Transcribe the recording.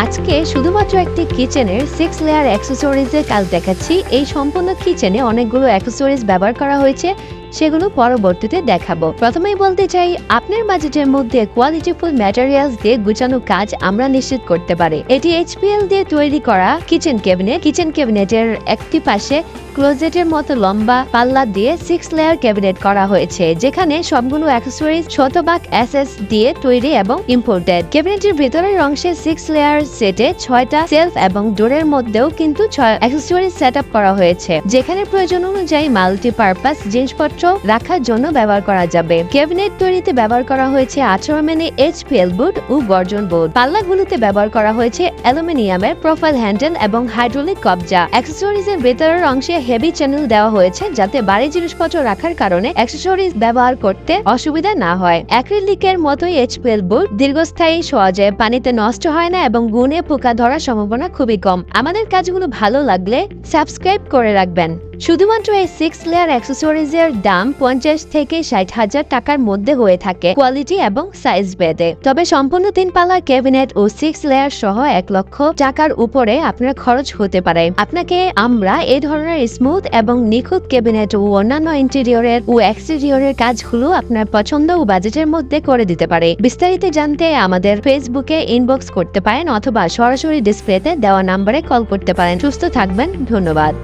আজকে শুধুমাত্র একটি কিচেনের 6 লেয়ার অ্যাক্সেসরিজের কাজ দেখাচ্ছি। এই সম্পূর্ণ কিচেনে অনেকগুলো অ্যাক্সেসরিজ ব্যবহার করা হয়েছে, সেগুলো পরবর্তীতে দেখাবো। প্রথমেই বলতে চাই, আপনার বাজেটের মধ্যে কোয়ালিটিফুল ম্যাটেরিয়ালস দিয়ে গুছানো কাজ আমরা নিশ্চিত করতে পারি। এটি HPL দিয়ে তৈরি করা কিচেন ক্যাবিনেট। কিচেন ক্যাবিনেটের একটি পাশে ক্লোজেটের মতো লম্বা পাল্লা দিয়ে 6 লেয়ার ক্যাবিনেট করা হয়েছে, যেখানে সবগুলো অ্যাক্সেসরিজ শতভাগ SS দিয়ে তৈরি এবং ইম্পোর্টেড। ক্যাবিনেটের ভেতরের অংশে 6 লেয়ার সেটে 6টা সেলফ এবং ডোরের মধ্যেও কিন্তু 6 অ্যাক্সেসরিজ সেট আপ করা হয়েছে, যেখানে প্রয়োজন অনুযায়ী মাল্টিপারপাস জিনিসপত্র রাখার জন্য ব্যবহার করা যাবে। ক্যাবিনেট তৈরিতে ব্যবহার করা হয়েছে 18 মিমি HPL বোর্ড ও গর্জন বোর্ড। পাল্লাগুলোতে ব্যবহার করা হয়েছে অ্যালুমিনিয়ামের প্রোফাইল হ্যান্ডেল এবং হাইড্রোলিক কবজা। অ্যাক্সেসরিজের ভেতরের অংশে হেভি চ্যানেল দেওয়া হয়েছে, যাতে ভারী জিনিসপত্র রাখার কারণে অ্যাক্সেসরিজ ব্যবহার করতে অসুবিধা না হয়। অ্যাক্রিলিকের মতোই HPL বোর্ড দীর্ঘস্থায়ী, সহজে পানিতে নষ্ট হয় না এবং গুণে পোকা ধরার সম্ভাবনা খুবই কম। আমাদের কাজগুলো ভালো লাগলে সাবস্ক্রাইব করে রাখবেন। শুধুমাত্র এই 6 লেয়ার অ্যাক্সেসরিজের দাম 50 থেকে 60,000 টাকার মধ্যে হয়ে থাকে, কোয়ালিটি এবং সাইজ ভেদে। তবে সম্পূর্ণ 3 পাল্লার ক্যাবিনেট ও 6 লেয়ার সহ 1 লক্ষ টাকার উপরে আপনার খরচ হতে পারে। আপনাকে আমরা এই ধরনের স্মুথ এবং নিখুঁত ক্যাবিনেট ও অন্যান্য ইন্টেরিয়রের ও এক্সটেরিয়রের কাজগুলো আপনার পছন্দ ও বাজেটের মধ্যে করে দিতে পারে। বিস্তারিত জানতে আমাদের ফেসবুকে ইনবক্স করতে পারেন অথবা সরাসরি ডিসপ্লেতে দেওয়া নম্বরে কল করতে পারেন। সুস্থ থাকবেন, ধন্যবাদ।